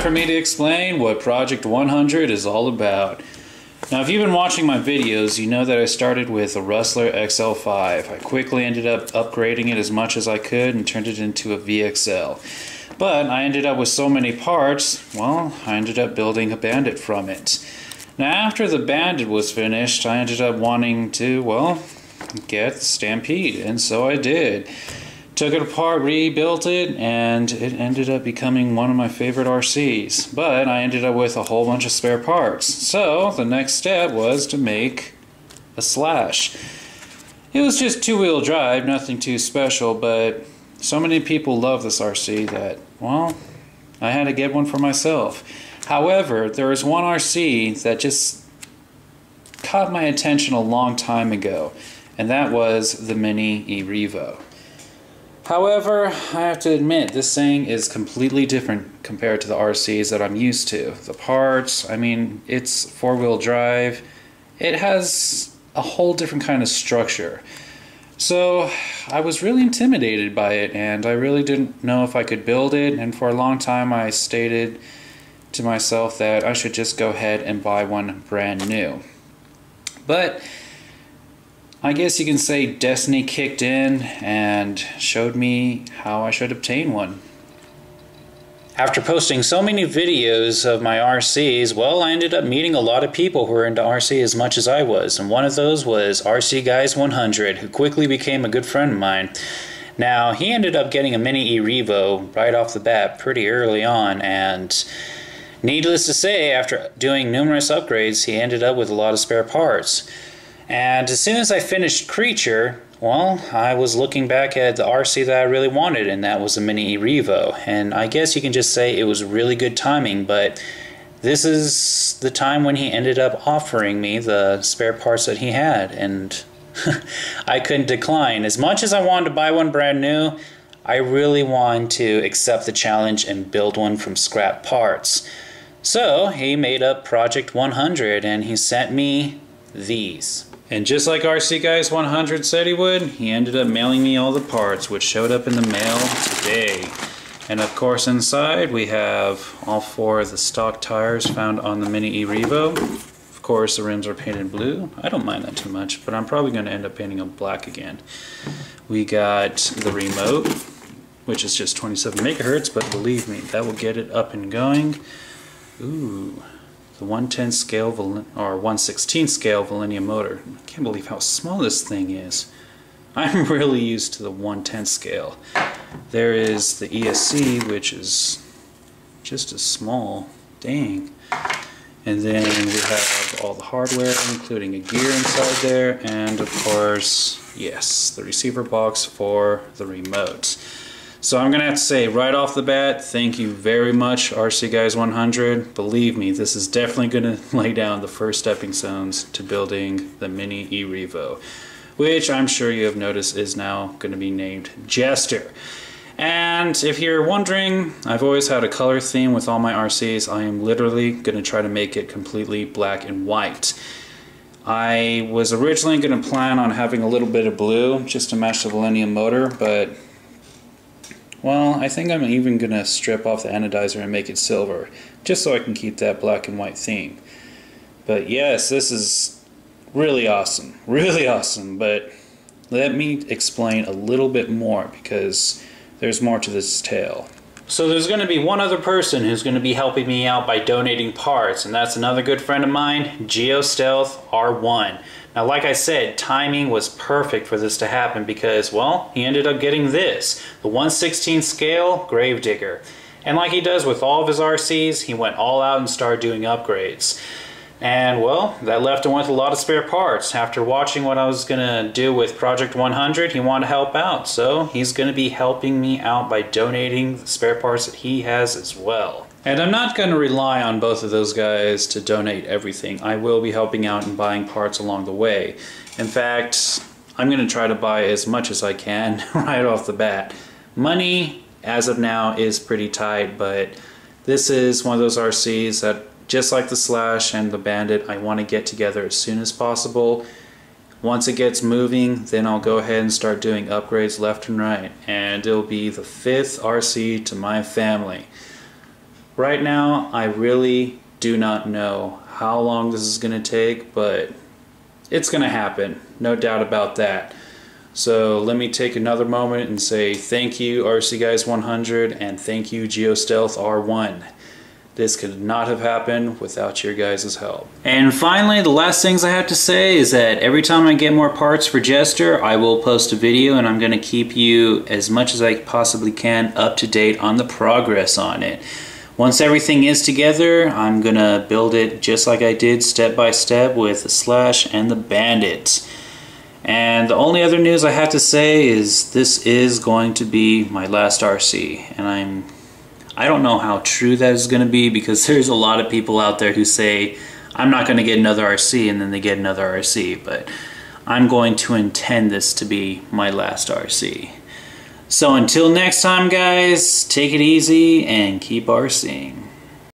for me to explain what Project 100 is all about. Now, if you've been watching my videos, you know that I started with a Rustler XL5. I quickly ended up upgrading it as much as I could and turned it into a VXL. But I ended up with so many parts, well, I ended up building a Bandit from it. Now, after the Bandit was finished, I ended up wanting to, well, get Stampede, and so I did. Took it apart, rebuilt it, and it ended up becoming one of my favorite RCs. But I ended up with a whole bunch of spare parts. So the next step was to make a Slash. It was just two-wheel drive, nothing too special, but so many people love this RC that, well, I had to get one for myself. However, there is one RC that just caught my attention a long time ago, and that was the Mini E-Revo. However, I have to admit, this thing is completely different compared to the RCs that I'm used to. The parts, I mean, it's four-wheel drive. It has a whole different kind of structure. So I was really intimidated by it, and I really didn't know if I could build it, and for a long time I stated to myself that I should just go ahead and buy one brand new. But I guess you can say destiny kicked in and showed me how I should obtain one. After posting so many videos of my RCs, well, I ended up meeting a lot of people who were into RC as much as I was, and one of those was RC Guys 100, who quickly became a good friend of mine. Now, he ended up getting a Mini E-Revo right off the bat pretty early on, and needless to say, after doing numerous upgrades, he ended up with a lot of spare parts. And as soon as I finished Creature, well, I was looking back at the RC that I really wanted, and that was a Mini E-Revo. And I guess you can just say it was really good timing, but this is the time when he ended up offering me the spare parts that he had, and I couldn't decline. As much as I wanted to buy one brand new, I really wanted to accept the challenge and build one from scrap parts. So he made up Project 100, and he sent me these. And just like RC Guys 100 said he would, he ended up mailing me all the parts, which showed up in the mail today. And of course inside we have all four of the stock tires found on the Mini E-Revo. Of course the rims are painted blue. I don't mind that too much, but I'm probably going to end up painting them black again. We got the remote, which is just 27 megahertz, but believe me, that will get it up and going. Ooh. The 110 scale or 116 scale Volenia motor. I can't believe how small this thing is. I'm really used to the 110 scale. There is the ESC, which is just as small. Dang. And then we have all the hardware, including a gear inside there, and of course, yes, the receiver box for the remote. So I'm going to have to say right off the bat, thank you very much, RC Guys 100. Believe me, this is definitely going to lay down the first stepping stones to building the Mini E-Revo, which I'm sure you have noticed is now going to be named Jester. And if you're wondering, I've always had a color theme with all my RCs. I am literally going to try to make it completely black and white. I was originally going to plan on having a little bit of blue just to match the Volenia motor, but well, I think I'm even going to strip off the anodizer and make it silver, just so I can keep that black and white theme. But yes, this is really awesome, but let me explain a little bit more because there's more to this tale. So there's going to be one other person who's going to be helping me out by donating parts, and that's another good friend of mine, GeoStealth R1. Now, like I said, timing was perfect for this to happen because, well, he ended up getting this, the 1/16 scale Gravedigger. And like he does with all of his RCs, he went all out and started doing upgrades. And, well, that left him with a lot of spare parts. After watching what I was going to do with Project 100, he wanted to help out. So he's going to be helping me out by donating the spare parts that he has as well. And I'm not going to rely on both of those guys to donate everything. I will be helping out and buying parts along the way. In fact, I'm going to try to buy as much as I can right off the bat. Money, as of now, is pretty tight, but this is one of those RCs that, just like the Slash and the Bandit, I want to get together as soon as possible. Once it gets moving, then I'll go ahead and start doing upgrades left and right. And it'll be the 5th RC to my family. Right now, I really do not know how long this is going to take, but it's going to happen. No doubt about that. So let me take another moment and say thank you RC Guys 100 and thank you GeoStealth R1. This could not have happened without your guys' help. And finally, the last things I have to say is that every time I get more parts for Jester, I will post a video, and I'm going to keep you as much as I possibly can up to date on the progress on it. Once everything is together, I'm going to build it just like I did step by step with the Slash and the Bandits. And the only other news I have to say is this is going to be my last RC, and I don't know how true that is going to be, because there's a lot of people out there who say I'm not going to get another RC, and then they get another RC, but I'm going to intend this to be my last RC. So until next time, guys, take it easy and keep RCing.